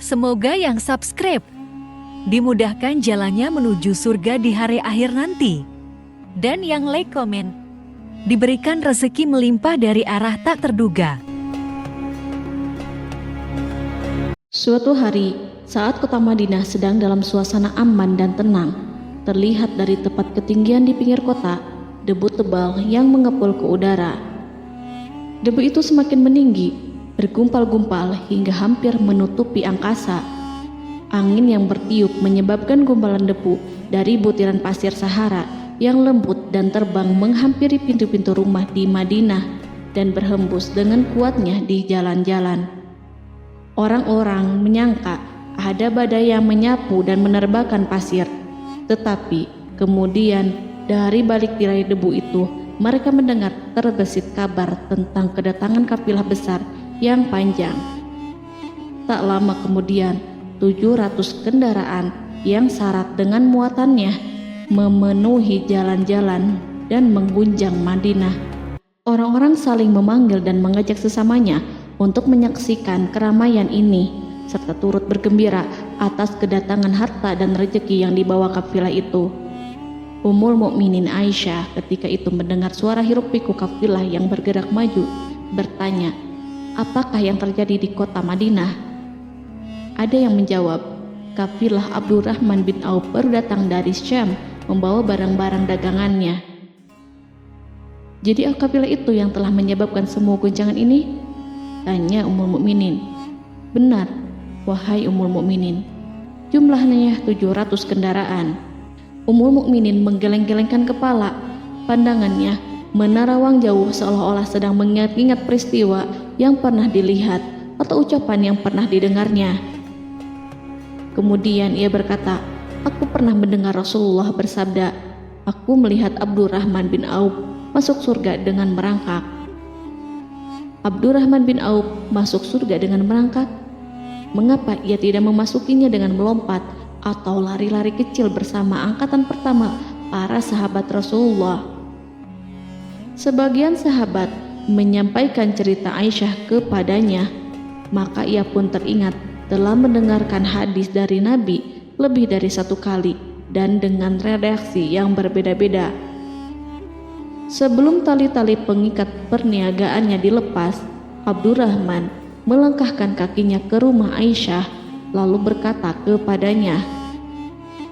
Semoga yang subscribe dimudahkan jalannya menuju surga di hari akhir nanti. Dan yang like komen diberikan rezeki melimpah dari arah tak terduga. Suatu hari, saat kota Madinah sedang dalam suasana aman dan tenang, terlihat dari tepat ketinggian di pinggir kota, debu tebal yang mengepul ke udara. Debu itu semakin meninggi, bergumpal-gumpal hingga hampir menutupi angkasa. Angin yang bertiup menyebabkan gumpalan debu dari butiran pasir Sahara yang lembut dan terbang menghampiri pintu-pintu rumah di Madinah dan berhembus dengan kuatnya di jalan-jalan. Orang-orang menyangka ada badai yang menyapu dan menerbangkan pasir, tetapi kemudian dari balik tirai debu itu mereka mendengar terbesit kabar tentang kedatangan kafilah besar yang panjang. Tak lama kemudian 700 kendaraan yang syarat dengan muatannya memenuhi jalan-jalan dan mengguncang Madinah. Orang-orang saling memanggil dan mengajak sesamanya untuk menyaksikan keramaian ini serta turut bergembira atas kedatangan harta dan rezeki yang dibawa kafilah itu. Ummul Mukminin Aisyah ketika itu mendengar suara hiruk-pikuk kafilah yang bergerak maju, bertanya, "Apakah yang terjadi di kota Madinah?" Ada yang menjawab, "Kafilah Abdurrahman bin Auf baru datang dari Syam membawa barang-barang dagangannya." "Jadi kafilah itu yang telah menyebabkan semua guncangan ini?" tanya Ummul Mukminin. "Benar, wahai Ummul Mukminin. Jumlahnya 700 kendaraan." Ummul Mukminin menggeleng-gelengkan kepala. Pandangannya menerawang jauh seolah-olah sedang mengingat-ingat peristiwa yang pernah dilihat atau ucapan yang pernah didengarnya. Kemudian ia berkata, "Aku pernah mendengar Rasulullah bersabda, aku melihat Abdurrahman bin Auf masuk surga dengan merangkak." Abdurrahman bin Auf masuk surga dengan merangkak? Mengapa ia tidak memasukinya dengan melompat atau lari-lari kecil bersama angkatan pertama para sahabat Rasulullah? Sebagian sahabat menyampaikan cerita Aisyah kepadanya, maka ia pun teringat telah mendengarkan hadis dari Nabi lebih dari satu kali dan dengan redaksi yang berbeda-beda. Sebelum tali-tali pengikat perniagaannya dilepas, Abdurrahman melangkahkan kakinya ke rumah Aisyah lalu berkata kepadanya,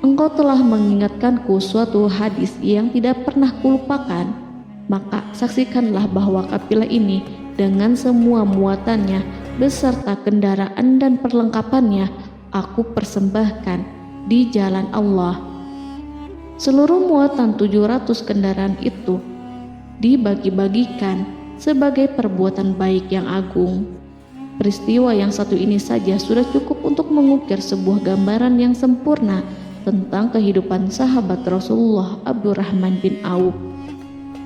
"Engkau telah mengingatkanku suatu hadis yang tidak pernah kulupakan, maka saksikanlah bahwa kafilah ini dengan semua muatannya beserta kendaraan dan perlengkapannya aku persembahkan di jalan Allah." Seluruh muatan 700 kendaraan itu dibagi-bagikan sebagai perbuatan baik yang agung. Peristiwa yang satu ini saja sudah cukup untuk mengukir sebuah gambaran yang sempurna tentang kehidupan sahabat Rasulullah Abdurrahman bin Auf.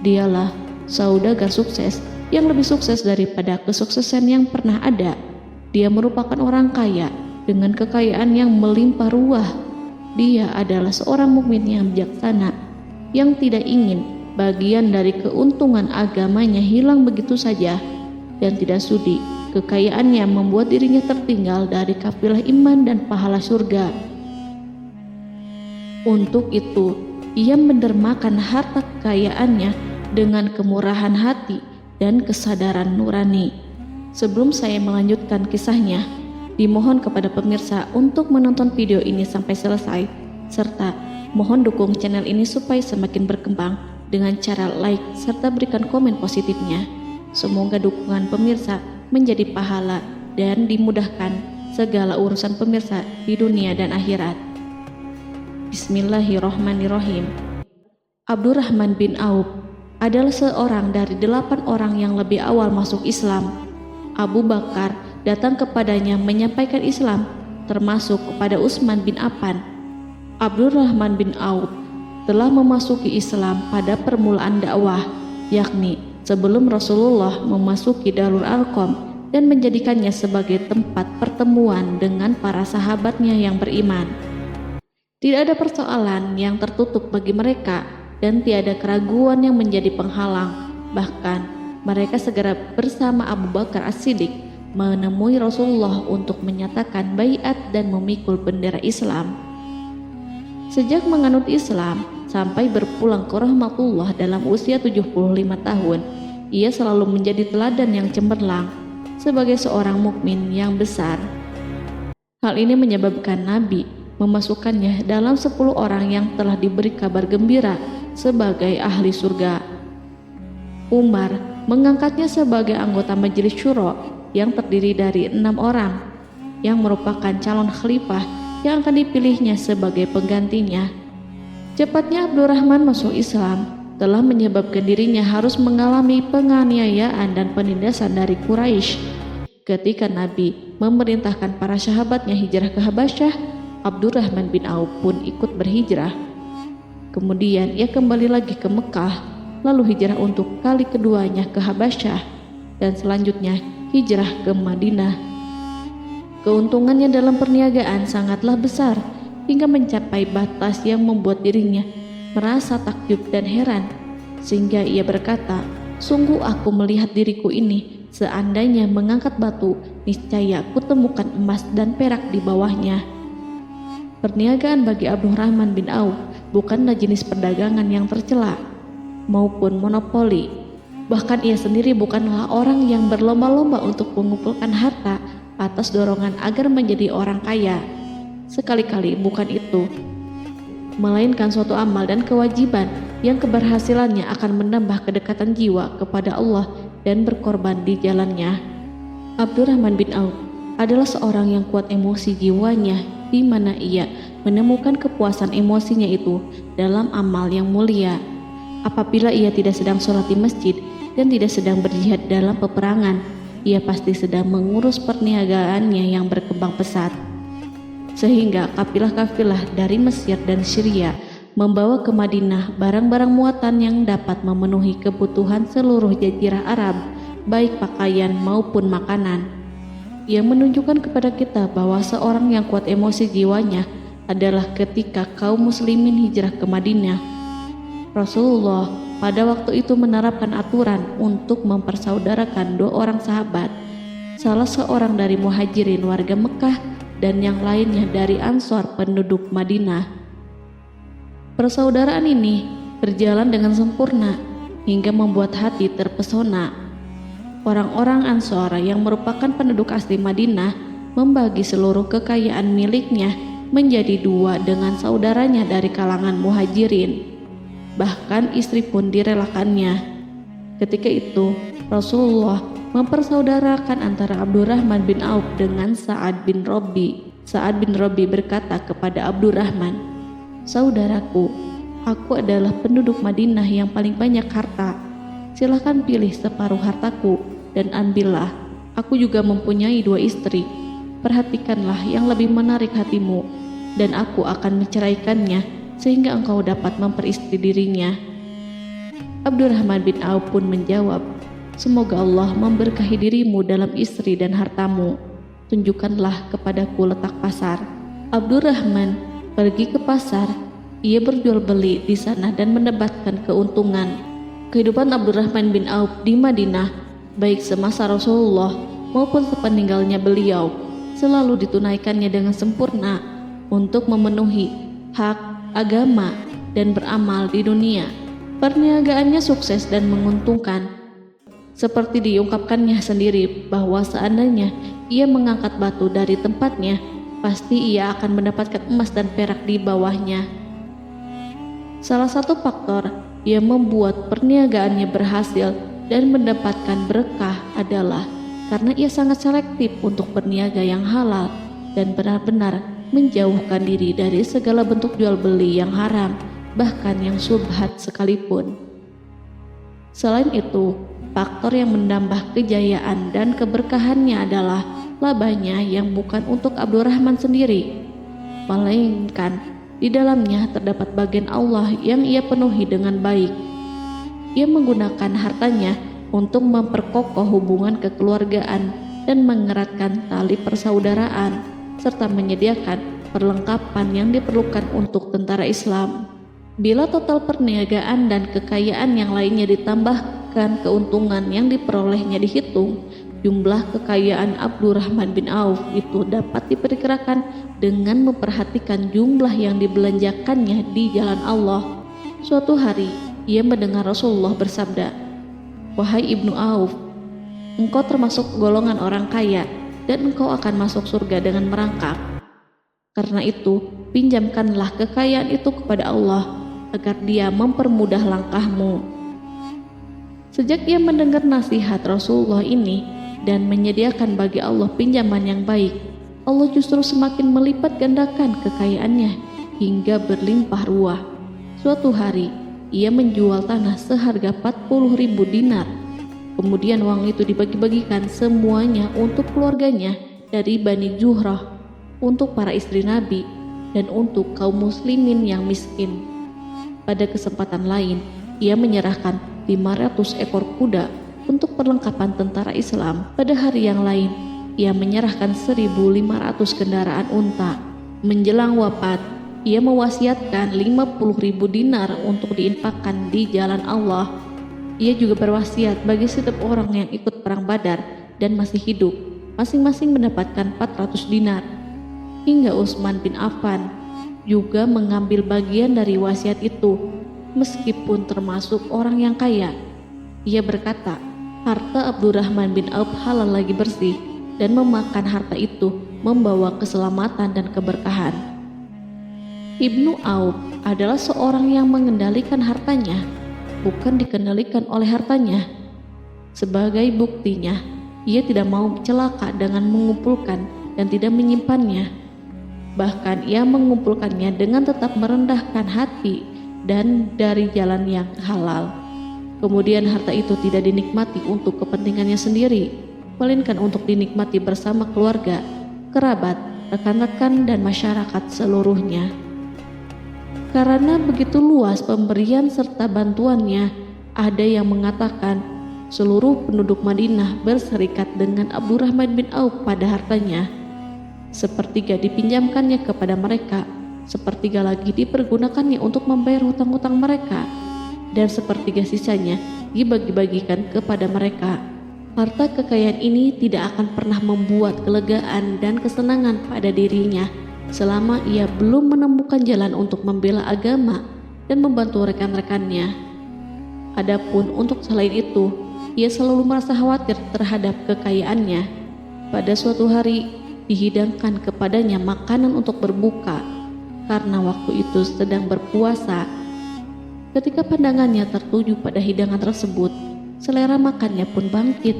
Dialah saudagar sukses yang lebih sukses daripada kesuksesan yang pernah ada. Dia merupakan orang kaya dengan kekayaan yang melimpah ruah. Dia adalah seorang mukmin yang bijaksana yang tidak ingin bagian dari keuntungan agamanya hilang begitu saja dan tidak sudi kekayaannya membuat dirinya tertinggal dari kafilah iman dan pahala surga. Untuk itu, ia mendermakan harta kekayaannya dengan kemurahan hati dan kesadaran nurani. Sebelum saya melanjutkan kisahnya, dimohon kepada pemirsa untuk menonton video ini sampai selesai, serta mohon dukung channel ini supaya semakin berkembang dengan cara like serta berikan komen positifnya. Semoga dukungan pemirsa menjadi pahala dan dimudahkan segala urusan pemirsa di dunia dan akhirat. Bismillahirrohmanirrohim. Abdurrahman bin Auf adalah seorang dari 8 orang yang lebih awal masuk Islam. Abu Bakar datang kepadanya menyampaikan Islam, termasuk kepada Utsman bin Affan. Abdurrahman bin Auf telah memasuki Islam pada permulaan dakwah, yakni sebelum Rasulullah memasuki Darul Arqam dan menjadikannya sebagai tempat pertemuan dengan para sahabatnya yang beriman. Tidak ada persoalan yang tertutup bagi mereka dan tiada keraguan yang menjadi penghalang. Bahkan mereka segera bersama Abu Bakar As-Siddiq menemui Rasulullah untuk menyatakan baiat dan memikul bendera Islam. Sejak menganut Islam sampai berpulang ke rahmatullah dalam usia 75 tahun, ia selalu menjadi teladan yang cemerlang sebagai seorang mukmin yang besar. Hal ini menyebabkan Nabi memasukkannya dalam 10 orang yang telah diberi kabar gembira sebagai ahli surga. Umar mengangkatnya sebagai anggota majelis syuro yang terdiri dari 6 orang yang merupakan calon khalifah yang akan dipilihnya sebagai penggantinya. Cepatnya Abdurrahman masuk Islam telah menyebabkan dirinya harus mengalami penganiayaan dan penindasan dari Quraisy. Ketika Nabi memerintahkan para sahabatnya hijrah ke Habasyah, Abdurrahman bin Auf pun ikut berhijrah. Kemudian ia kembali lagi ke Mekah, lalu hijrah untuk kali keduanya ke Habasyah, dan selanjutnya hijrah ke Madinah. Keuntungannya dalam perniagaan sangatlah besar, hingga mencapai batas yang membuat dirinya merasa takjub dan heran, sehingga ia berkata, "Sungguh aku melihat diriku ini, seandainya mengangkat batu, niscaya aku temukan emas dan perak di bawahnya." Perniagaan bagi Abdurrahman bin Auf bukanlah jenis perdagangan yang tercela maupun monopoli. Bahkan ia sendiri bukanlah orang yang berlomba-lomba untuk mengumpulkan harta atas dorongan agar menjadi orang kaya. Sekali-kali bukan itu, melainkan suatu amal dan kewajiban yang keberhasilannya akan menambah kedekatan jiwa kepada Allah dan berkorban di jalannya. Abdurrahman bin Auf adalah seorang yang kuat emosi jiwanya, di mana ia menemukan kepuasan emosinya itu dalam amal yang mulia. Apabila ia tidak sedang sholat di masjid dan tidak sedang berjihad dalam peperangan, ia pasti sedang mengurus perniagaannya yang berkembang pesat. Sehingga kafilah-kafilah dari Mesir dan Syria membawa ke Madinah barang-barang muatan yang dapat memenuhi kebutuhan seluruh jazirah Arab, baik pakaian maupun makanan. Ia menunjukkan kepada kita bahwa seorang yang kuat emosi jiwanya adalah ketika kaum muslimin hijrah ke Madinah. Rasulullah pada waktu itu menerapkan aturan untuk mempersaudarakan 2 orang sahabat, salah seorang dari muhajirin warga Mekah dan yang lainnya dari Ansor penduduk Madinah. Persaudaraan ini berjalan dengan sempurna hingga membuat hati terpesona. Orang-orang Ansor yang merupakan penduduk asli Madinah membagi seluruh kekayaan miliknya menjadi 2 dengan saudaranya dari kalangan muhajirin. Bahkan istri pun direlakannya. Ketika itu Rasulullah mempersaudarakan antara Abdurrahman bin Auf dengan Sa'ad bin Rabi. Sa'ad bin Rabi berkata kepada Abdurrahman, "Saudaraku, aku adalah penduduk Madinah yang paling banyak harta. Silahkan pilih separuh hartaku dan ambillah. Aku juga mempunyai 2 istri. Perhatikanlah yang lebih menarik hatimu, dan aku akan menceraikannya sehingga engkau dapat memperistri dirinya." Abdurrahman bin Auf pun menjawab, "Semoga Allah memberkahi dirimu dalam istri dan hartamu. Tunjukkanlah kepadaku letak pasar." Abdurrahman pergi ke pasar. Ia berjual beli di sana dan mendapatkan keuntungan. Kehidupan Abdurrahman bin Auf di Madinah, baik semasa Rasulullah maupun sepeninggalnya beliau, selalu ditunaikannya dengan sempurna untuk memenuhi hak agama dan beramal di dunia. Perniagaannya sukses dan menguntungkan. Seperti diungkapkannya sendiri bahwa seandainya ia mengangkat batu dari tempatnya, pasti ia akan mendapatkan emas dan perak di bawahnya. Salah satu faktor yang membuat perniagaannya berhasil dan mendapatkan berkah adalah karena ia sangat selektif untuk berniaga yang halal dan benar-benar menjauhkan diri dari segala bentuk jual beli yang haram, bahkan yang syubhat sekalipun. Selain itu, faktor yang menambah kejayaan dan keberkahannya adalah labanya yang bukan untuk Abdurrahman sendiri, melainkan di dalamnya terdapat bagian Allah yang ia penuhi dengan baik. Ia menggunakan hartanya untuk memperkokoh hubungan kekeluargaan dan mengeratkan tali persaudaraan, serta menyediakan perlengkapan yang diperlukan untuk tentara Islam. Bila total perniagaan dan kekayaan yang lainnya ditambahkan keuntungan yang diperolehnya dihitung, Jumlah kekayaan Abdurrahman bin Auf itu dapat diperkirakan dengan memperhatikan jumlah yang dibelanjakannya di jalan Allah. Suatu hari, ia mendengar Rasulullah bersabda, "Wahai Ibnu Auf, engkau termasuk golongan orang kaya dan engkau akan masuk surga dengan merangkak. Karena itu, pinjamkanlah kekayaan itu kepada Allah agar Dia mempermudah langkahmu." Sejak ia mendengar nasihat Rasulullah ini dan menyediakan bagi Allah pinjaman yang baik, Allah justru semakin melipat gandakan kekayaannya hingga berlimpah ruah. Suatu hari, ia menjual tanah seharga 40.000 dinar. Kemudian uang itu dibagi-bagikan semuanya untuk keluarganya dari Bani Zuhrah, untuk para istri Nabi, dan untuk kaum muslimin yang miskin. Pada kesempatan lain, ia menyerahkan 500 ekor kuda untuk perlengkapan tentara Islam. Pada hari yang lain, ia menyerahkan 1.500 kendaraan unta. Menjelang wafat, ia mewasiatkan 50.000 dinar untuk diinfakkan di jalan Allah. Ia juga berwasiat bagi setiap orang yang ikut perang Badar dan masih hidup, masing-masing mendapatkan 400 dinar. Hingga Utsman bin Affan juga mengambil bagian dari wasiat itu, meskipun termasuk orang yang kaya. Ia berkata, harta Abdurrahman bin Auf halal lagi bersih, dan memakan harta itu membawa keselamatan dan keberkahan. Ibnu Auf adalah seorang yang mengendalikan hartanya, bukan dikendalikan oleh hartanya. Sebagai buktinya, ia tidak mau celaka dengan mengumpulkan dan tidak menyimpannya. Bahkan ia mengumpulkannya dengan tetap merendahkan hati dan dari jalan yang halal. Kemudian harta itu tidak dinikmati untuk kepentingannya sendiri, melainkan untuk dinikmati bersama keluarga, kerabat, rekan-rekan, dan masyarakat seluruhnya. Karena begitu luas pemberian serta bantuannya, ada yang mengatakan seluruh penduduk Madinah berserikat dengan Abdurrahman bin Auf pada hartanya. Sepertiga dipinjamkannya kepada mereka, sepertiga lagi dipergunakannya untuk membayar hutang-hutang mereka, dan sepertiga sisanya dibagi-bagikan kepada mereka. Harta kekayaan ini tidak akan pernah membuat kelegaan dan kesenangan pada dirinya selama ia belum menemukan jalan untuk membela agama dan membantu rekan-rekannya. Adapun untuk selain itu, ia selalu merasa khawatir terhadap kekayaannya. Pada suatu hari, dihidangkan kepadanya makanan untuk berbuka karena waktu itu sedang berpuasa. Ketika pandangannya tertuju pada hidangan tersebut, selera makannya pun bangkit.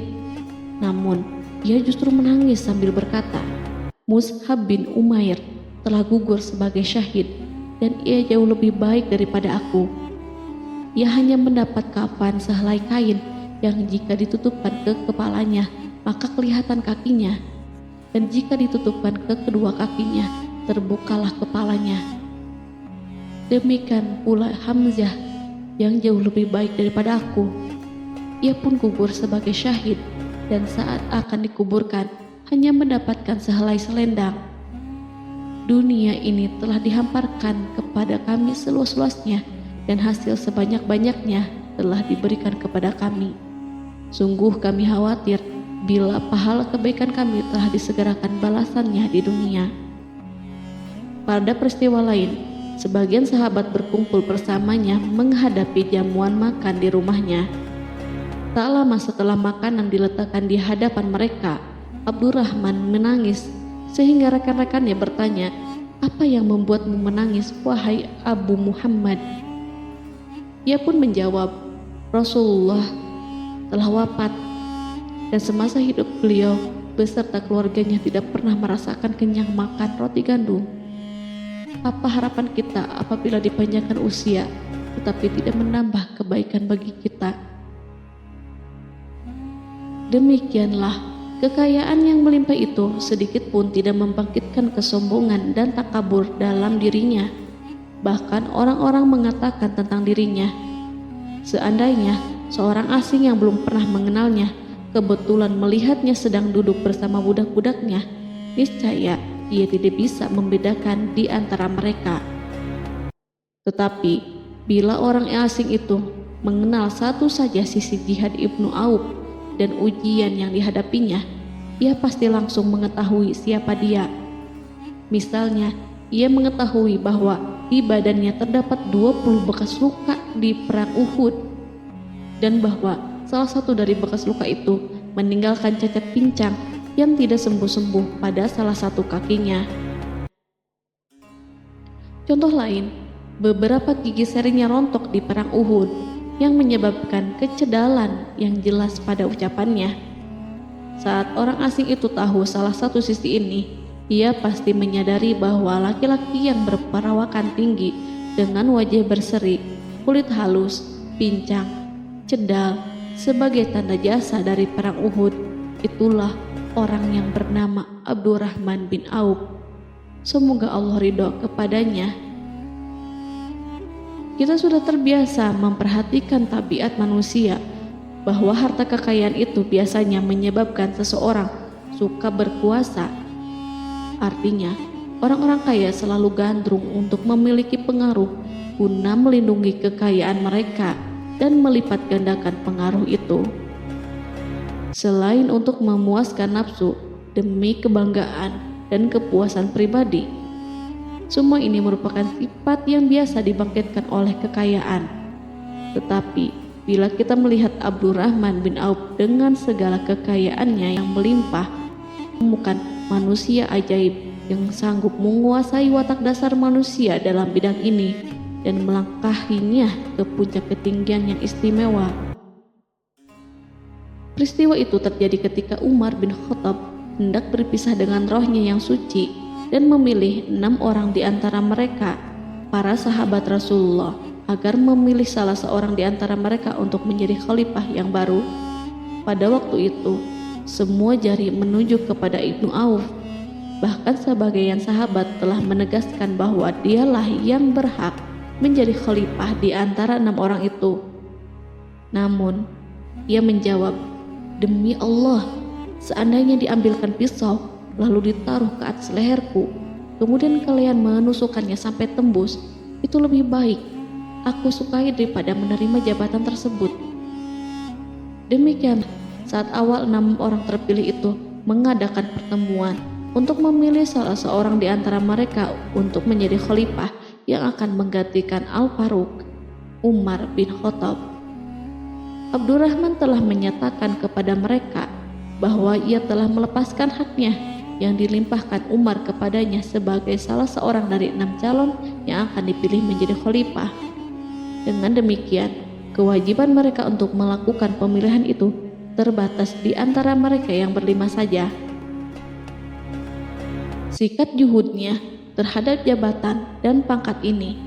Namun, ia justru menangis sambil berkata, "Mus'hab bin Umair telah gugur sebagai syahid, dan ia jauh lebih baik daripada aku. Ia hanya mendapat kafan sehelai kain yang jika ditutupkan ke kepalanya, maka kelihatan kakinya, dan jika ditutupkan ke kedua kakinya, terbukalah kepalanya. Demikian pula Hamzah yang jauh lebih baik daripada aku. Ia pun gugur sebagai syahid, dan saat akan dikuburkan hanya mendapatkan sehelai selendang. Dunia ini telah dihamparkan kepada kami seluas-luasnya, dan hasil sebanyak-banyaknya telah diberikan kepada kami. Sungguh kami khawatir bila pahala kebaikan kami telah disegerakan balasannya di dunia." Pada peristiwa lain, sebagian sahabat berkumpul bersamanya menghadapi jamuan makan di rumahnya. Tak lama setelah makanan diletakkan di hadapan mereka, Abdurrahman menangis sehingga rekan-rekannya bertanya, "Apa yang membuatmu menangis, wahai Abu Muhammad?" Ia pun menjawab, "Rasulullah telah wafat, dan semasa hidup beliau beserta keluarganya tidak pernah merasakan kenyang makan roti gandum. Apa harapan kita apabila dipanjangkan usia, tetapi tidak menambah kebaikan bagi kita?" Demikianlah, kekayaan yang melimpah itu sedikit pun tidak membangkitkan kesombongan dan takabur dalam dirinya. Bahkan orang-orang mengatakan tentang dirinya, seandainya seorang asing yang belum pernah mengenalnya kebetulan melihatnya sedang duduk bersama budak-budaknya, niscaya ia tidak bisa membedakan di antara mereka. Tetapi bila orang asing itu mengenal satu saja sisi jihad Ibnu Auf, dan ujian yang dihadapinya, ia pasti langsung mengetahui siapa dia. Misalnya, ia mengetahui bahwa di badannya terdapat 20 bekas luka di perang Uhud, dan bahwa salah satu dari bekas luka itu meninggalkan cacat pincang yang tidak sembuh-sembuh pada salah satu kakinya. Contoh lain, beberapa gigi serinya rontok di perang Uhud yang menyebabkan kecedalan yang jelas pada ucapannya. Saat orang asing itu tahu salah satu sisi ini, ia pasti menyadari bahwa laki-laki yang berperawakan tinggi dengan wajah berseri, kulit halus, pincang, cedal sebagai tanda jasa dari perang Uhud, itulah orang yang bernama Abdurrahman bin Auf. Semoga Allah ridho kepadanya. Kita sudah terbiasa memperhatikan tabiat manusia, bahwa harta kekayaan itu biasanya menyebabkan seseorang suka berkuasa. Artinya, orang-orang kaya selalu gandrung untuk memiliki pengaruh guna melindungi kekayaan mereka dan melipat gandakan pengaruh itu. Selain untuk memuaskan nafsu demi kebanggaan dan kepuasan pribadi, semua ini merupakan sifat yang biasa dibangkitkan oleh kekayaan. Tetapi bila kita melihat Abdurrahman bin Auf dengan segala kekayaannya yang melimpah, menemukan manusia ajaib yang sanggup menguasai watak dasar manusia dalam bidang ini dan melangkahinya ke puncak ketinggian yang istimewa. Peristiwa itu terjadi ketika Umar bin Khattab hendak berpisah dengan rohnya yang suci dan memilih 6 orang di antara mereka, para sahabat Rasulullah, agar memilih salah seorang di antara mereka untuk menjadi khalifah yang baru. Pada waktu itu, semua jari menunjuk kepada Ibnu Auf. Bahkan sebagian sahabat telah menegaskan bahwa dialah yang berhak menjadi khalifah di antara 6 orang itu. Namun, ia menjawab, "Demi Allah, seandainya diambilkan pisau lalu ditaruh ke atas leherku, kemudian kalian menusukkannya sampai tembus, itu lebih baik aku sukai daripada menerima jabatan tersebut." Demikian, saat awal 6 orang terpilih itu mengadakan pertemuan untuk memilih salah seorang di antara mereka untuk menjadi khalifah yang akan menggantikan Al-Faruq, Umar bin Khattab, Abdurrahman telah menyatakan kepada mereka bahwa ia telah melepaskan haknya yang dilimpahkan Umar kepadanya sebagai salah seorang dari 6 calon yang akan dipilih menjadi khalifah. Dengan demikian, kewajiban mereka untuk melakukan pemilihan itu terbatas di antara mereka yang berlima saja. Sikat juhudnya terhadap jabatan dan pangkat ini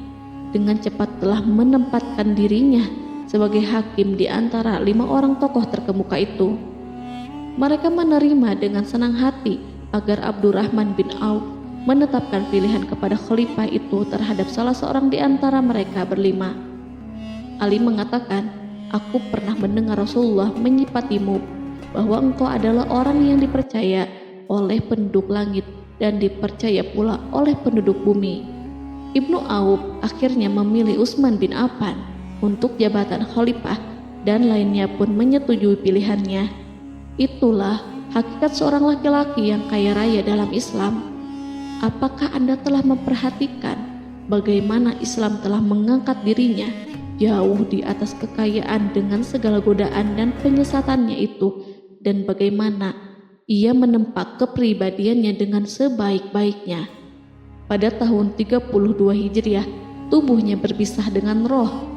dengan cepat telah menempatkan dirinya sebagai hakim di antara 5 orang tokoh terkemuka itu. Mereka menerima dengan senang hati agar Abdurrahman bin Auf menetapkan pilihan kepada khalifah itu terhadap salah seorang di antara mereka berlima. Ali mengatakan, "Aku pernah mendengar Rasulullah menyifatimu bahwa engkau adalah orang yang dipercaya oleh penduduk langit dan dipercaya pula oleh penduduk bumi." Ibnu Auf akhirnya memilih Utsman bin Affan untuk jabatan khalifah dan lainnya pun menyetujui pilihannya. Itulah hakikat seorang laki-laki yang kaya raya dalam Islam. Apakah Anda telah memperhatikan bagaimana Islam telah mengangkat dirinya jauh di atas kekayaan dengan segala godaan dan penyesatannya itu, dan bagaimana ia menempa kepribadiannya dengan sebaik-baiknya? Pada tahun 32 Hijriah, tubuhnya berpisah dengan roh.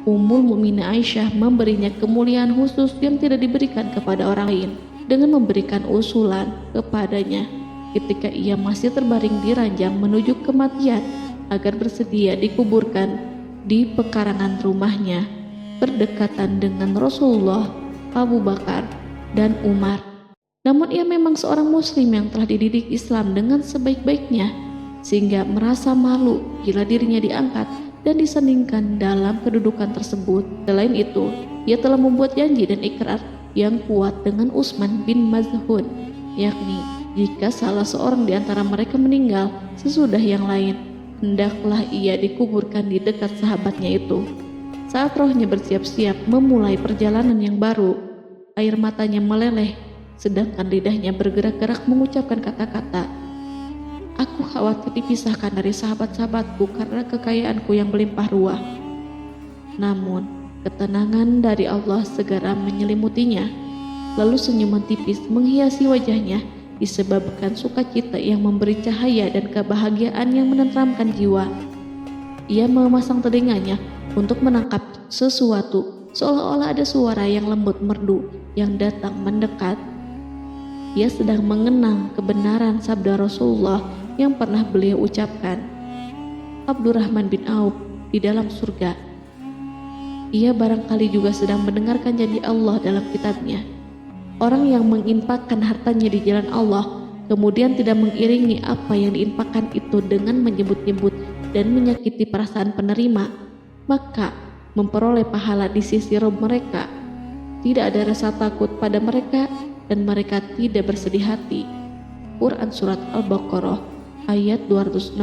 Ummul Mukminin Aisyah memberinya kemuliaan khusus yang tidak diberikan kepada orang lain dengan memberikan usulan kepadanya ketika ia masih terbaring di ranjang menuju kematian agar bersedia dikuburkan di pekarangan rumahnya berdekatan dengan Rasulullah, Abu Bakar, dan Umar. Namun ia memang seorang muslim yang telah dididik Islam dengan sebaik-baiknya, sehingga merasa malu bila dirinya diangkat dan disandingkan dalam kedudukan tersebut. Selain itu, ia telah membuat janji dan ikrar yang kuat dengan Utsman bin Maz'un, yakni jika salah seorang di antara mereka meninggal sesudah yang lain, hendaklah ia dikuburkan di dekat sahabatnya itu. Saat rohnya bersiap-siap memulai perjalanan yang baru, air matanya meleleh, sedangkan lidahnya bergerak-gerak mengucapkan kata-kata. Aku khawatir dipisahkan dari sahabat-sahabatku karena kekayaanku yang melimpah ruah. Namun, ketenangan dari Allah segera menyelimutinya. Lalu senyuman tipis menghiasi wajahnya disebabkan sukacita yang memberi cahaya dan kebahagiaan yang menenteramkan jiwa. Ia memasang telinganya untuk menangkap sesuatu, seolah-olah ada suara yang lembut merdu yang datang mendekat. Ia sedang mengenang kebenaran sabda Rasulullah yang pernah beliau ucapkan, Abdurrahman bin Auf di dalam surga. Ia barangkali juga sedang mendengarkan janji Allah dalam kitabnya. Orang yang menginfakkan hartanya di jalan Allah, kemudian tidak mengiringi apa yang diinfakkan itu dengan menyebut-nyebut dan menyakiti perasaan penerima, maka memperoleh pahala di sisi Rabb mereka. Tidak ada rasa takut pada mereka dan mereka tidak bersedih hati. Quran Surat Al-Baqarah ayat 262.